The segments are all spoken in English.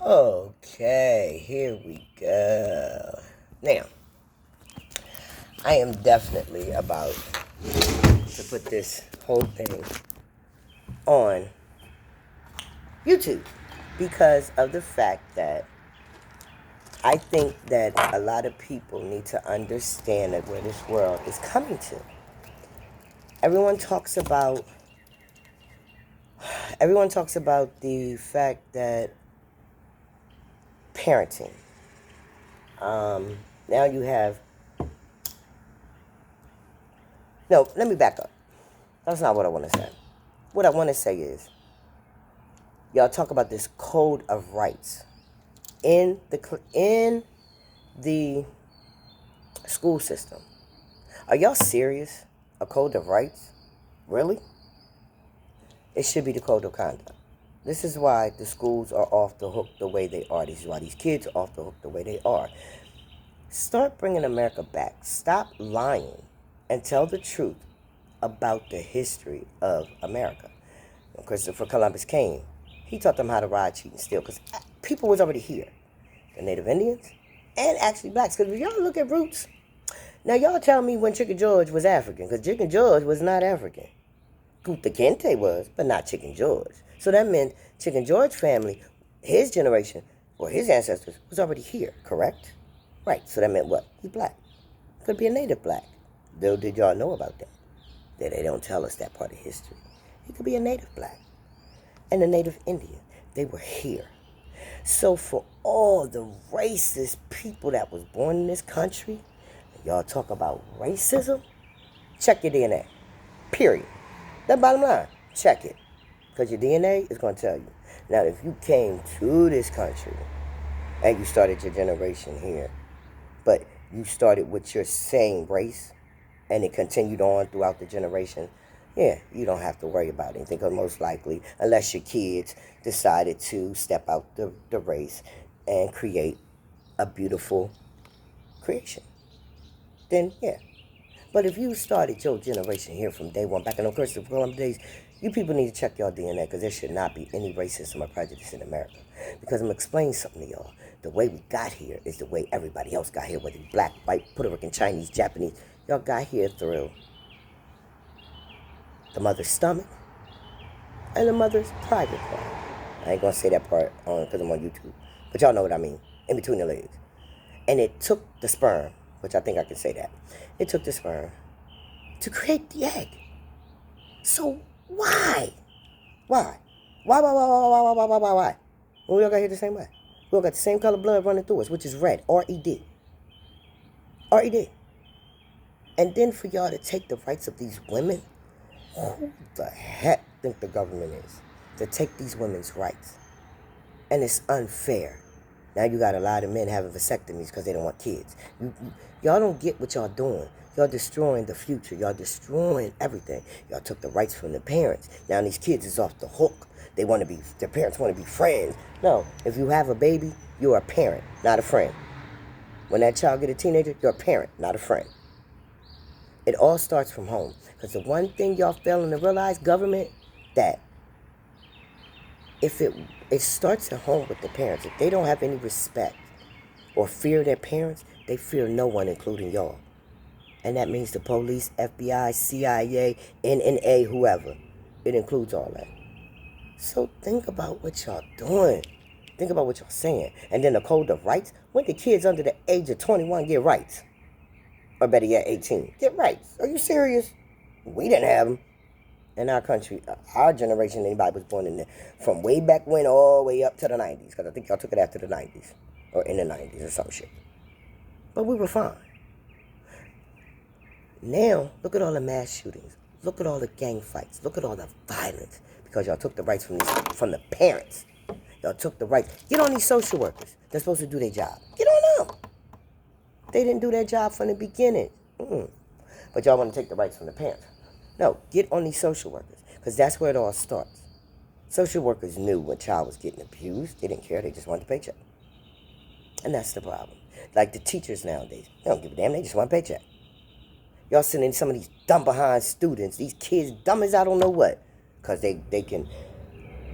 Okay, here we go. Now, I am definitely about to put this whole thing on YouTube because of the fact that I think that a lot of people need to understand that where this world is coming to. Everyone talks about everyone talks about the fact that parenting. Now you have no. Let me back up. That's not what I want to say. What I want to say is, y'all talk about this code of rights in the school system. Are y'all serious? A code of rights? Really? It should be the code of conduct. This is why the schools are off the hook the way they are. This is why these kids are off the hook the way they are. Start bringing America back. Stop lying and tell the truth about the history of America. When Christopher Columbus came, he taught them how to ride, cheat, and steal because people was already here. The Native Indians and actually blacks. Because if y'all look at roots, now y'all tell me when Chicken George was African, because Chicken George was not African. Kunta Kinte was, but not Chicken George. So that meant Chicken George family, his generation, or his ancestors, was already here, correct? Right, so that meant what? He black. Could be a native black. Though, did y'all know about that? That they don't tell us that part of history. He could be a native black. And a native Indian. They were here. So for all the racist people that was born in this country, y'all talk about racism, check your DNA. Period. That bottom line, check it. Because your DNA is going to tell you. Now, if you came to this country and you started your generation here, but you started with your same race and it continued on throughout the generation, yeah, you don't have to worry about anything. Because most likely, unless your kids decided to step out the race and create a beautiful creation, then yeah. But if you started your generation here from day one, back in the Christopher Columbus days, you people need to check your DNA because there should not be any racism or prejudice in America. Because I'm going to explain something to y'all. The way we got here is the way everybody else got here, whether you're black, white, Puerto Rican, Chinese, Japanese. Y'all got here through the mother's stomach and the mother's private part. I ain't going to say that part because I'm on YouTube. But y'all know what I mean. In between the legs. And it took the sperm, which I think I can say that. It took the sperm to create the egg. So why? Why? Why? When we all got here the same way. We all got the same color blood running through us, which is red. R-E-D. R-E-D. And then for y'all to take the rights of these women, who the heck think the government is? To take these women's rights. And it's unfair. Now you got a lot of men having vasectomies because they don't want kids. Y'all don't get what y'all doing. Y'all destroying the future. Y'all destroying everything. Y'all took the rights from the parents. Now these kids is off the hook. Their parents want to be friends. No, if you have a baby, you're a parent, not a friend. When that child get a teenager, you're a parent, not a friend. It all starts from home. Because the one thing y'all failing to realize, government, that if it starts at home with the parents. If they don't have any respect or fear their parents, they fear no one, including y'all. And that means the police, FBI, CIA, NNA, whoever. It includes all that. So think about what y'all doing. Think about what y'all saying. And then the code of rights. When did kids under the age of 21 get rights? Or better yet, 18. Get rights. Are you serious? We didn't have them. In our country, our generation, anybody was born in there, from way back when all the way up to the 90s, because I think y'all took it after the 90s, or in the 90s or some shit. But we were fine. Now, look at all the mass shootings. Look at all the gang fights. Look at all the violence, because y'all took the rights from the parents. Y'all took the rights. Get on these social workers. They're supposed to do their job. Get on them. They didn't do their job from the beginning. But y'all want to take the rights from the parents. No, get on these social workers, because that's where it all starts. Social workers knew when a child was getting abused. They didn't care. They just wanted the paycheck. And that's the problem. Like the teachers nowadays. They don't give a damn. They just want a paycheck. Y'all sending some of these dumb behind students, these kids dumb as I don't know what, because they can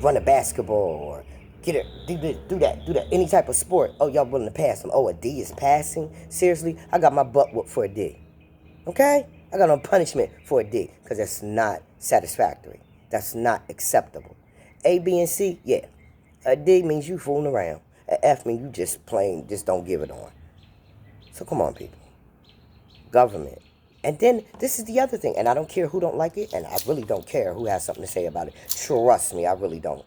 run a basketball or Get it, do this, do that. Any type of sport. Oh, y'all willing to pass them. Oh, a D is passing? Seriously? I got my butt whooped for a D. Okay? I got no punishment for a D because that's not satisfactory. That's not acceptable. A, B, and C, yeah. A D means you fooling around. A F means you just plain, just don't give it on. So come on, people. Government. And then this is the other thing, and I don't care who don't like it, and I really don't care who has something to say about it. Trust me, I really don't.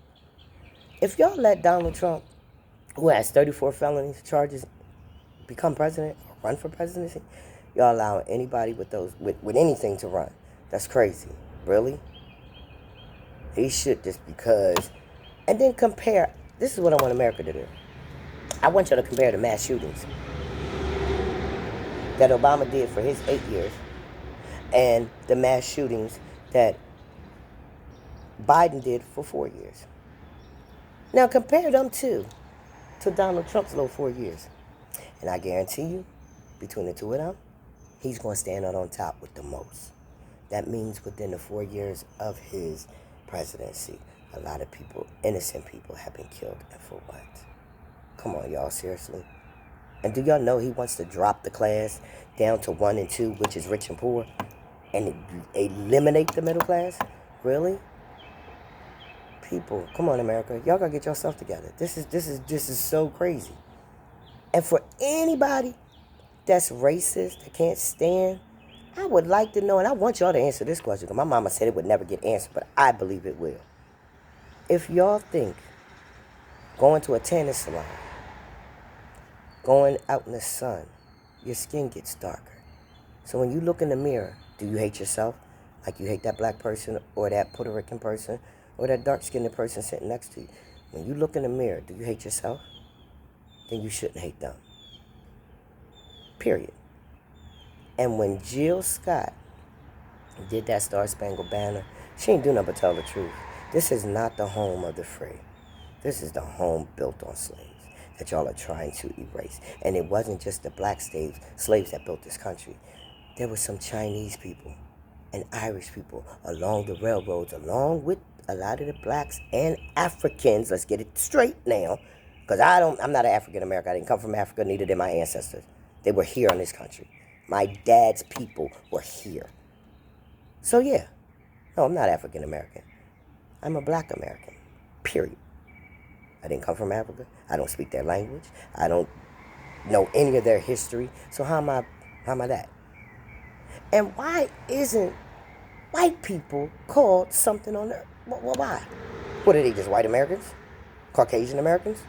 If y'all let Donald Trump, who has 34 felony charges, become president or run for presidency, y'all allowing anybody with those with anything to run. That's crazy. Really? He should, just because. And then compare. This is what I want America to do. I want y'all to compare the mass shootings that Obama did for his 8 years and the mass shootings that Biden did for 4 years. Now compare them two to Donald Trump's little 4 years. And I guarantee you, between the two of them, he's going to stand out on top with the most. That means within the 4 years of his presidency, a lot of people, innocent people, have been killed. And for what? Come on, y'all, seriously? And do y'all know he wants to drop the class down to 1 and 2, which is rich and poor, and eliminate the middle class? Really? People, come on, America. Y'all gotta get yourself together. This is so crazy. And for anybody that's racist, that can't stand, I would like to know, and I want y'all to answer this question, because my mama said it would never get answered, but I believe it will. If y'all think going to a tennis salon, going out in the sun, your skin gets darker. So when you look in the mirror, do you hate yourself? Like you hate that black person or that Puerto Rican person or that dark-skinned person sitting next to you. When you look in the mirror, do you hate yourself? Then you shouldn't hate them. Period. And when Jill Scott did that Star Spangled Banner, she ain't do nothing but tell the truth. This is not the home of the free. This is the home built on slaves that y'all are trying to erase. And it wasn't just the black slaves that built this country. There were some Chinese people and Irish people along the railroads, along with a lot of the blacks and Africans. Let's get it straight now, because I'm not an African American. I didn't come from Africa, neither did my ancestors. They were here in this country. My dad's people were here. So yeah, no, I'm not African American. I'm a black American, period. I didn't come from Africa. I don't speak their language. I don't know any of their history. So how am I that? And why isn't white people called something on there? Why? What are they, just white Americans? Caucasian Americans?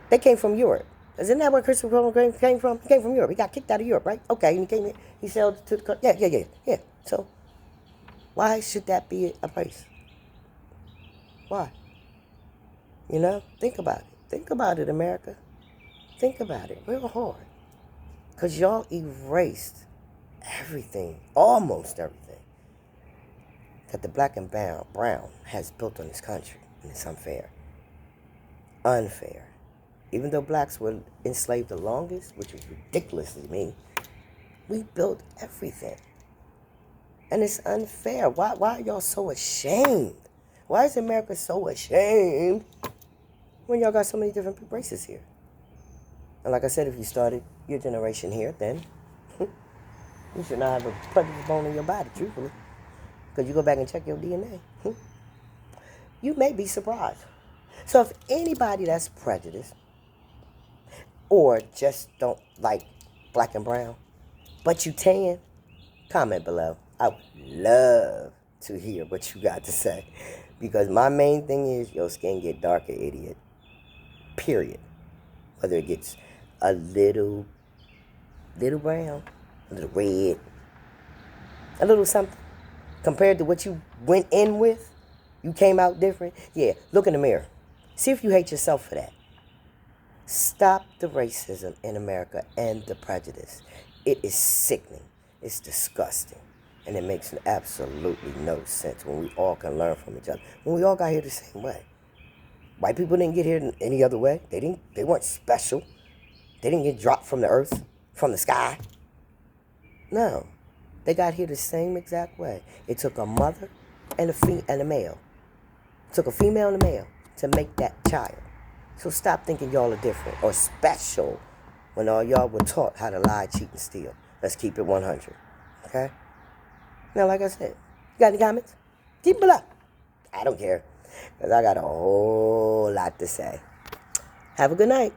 They came from Europe. Isn't that where Christopher Columbus came from? He came from Europe. He got kicked out of Europe, right? Okay, and he came here. He sailed to the yeah. So why should that be a place? Why? You know, think about it. Think about it, America. Think about it real hard. Because y'all erased everything, almost everything, that the black and brown has built on this country. And it's unfair. Unfair. Even though blacks were enslaved the longest, which is ridiculous to me, we built everything. And it's unfair. Why are y'all so ashamed? Why is America so ashamed when y'all got so many different races here? And like I said, if you started your generation here, then you should not have a prejudice bone in your body, truthfully. Because you go back and check your DNA. You may be surprised. So if anybody that's prejudiced or just don't like black and brown, but you tan, comment below. I would love to hear what you got to say. Because my main thing is your skin get darker, idiot. Period. Whether it gets a little brown, a little red, a little something. Compared to what you went in with, you came out different. Yeah, look in the mirror. See if you hate yourself for that. Stop the racism in America and the prejudice. It is sickening. It's disgusting. And it makes absolutely no sense when we all can learn from each other. When we all got here the same way. White people didn't get here any other way. They weren't special. They didn't get dropped from the earth, from the sky. No. They got here the same exact way. It took a mother and a male. It took a female and a male to make that child. So stop thinking y'all are different or special when all y'all were taught how to lie, cheat, and steal. Let's keep it 100. Okay? Now, like I said, you got any comments? Keep it below. I don't care. Because I got a whole lot to say. Have a good night.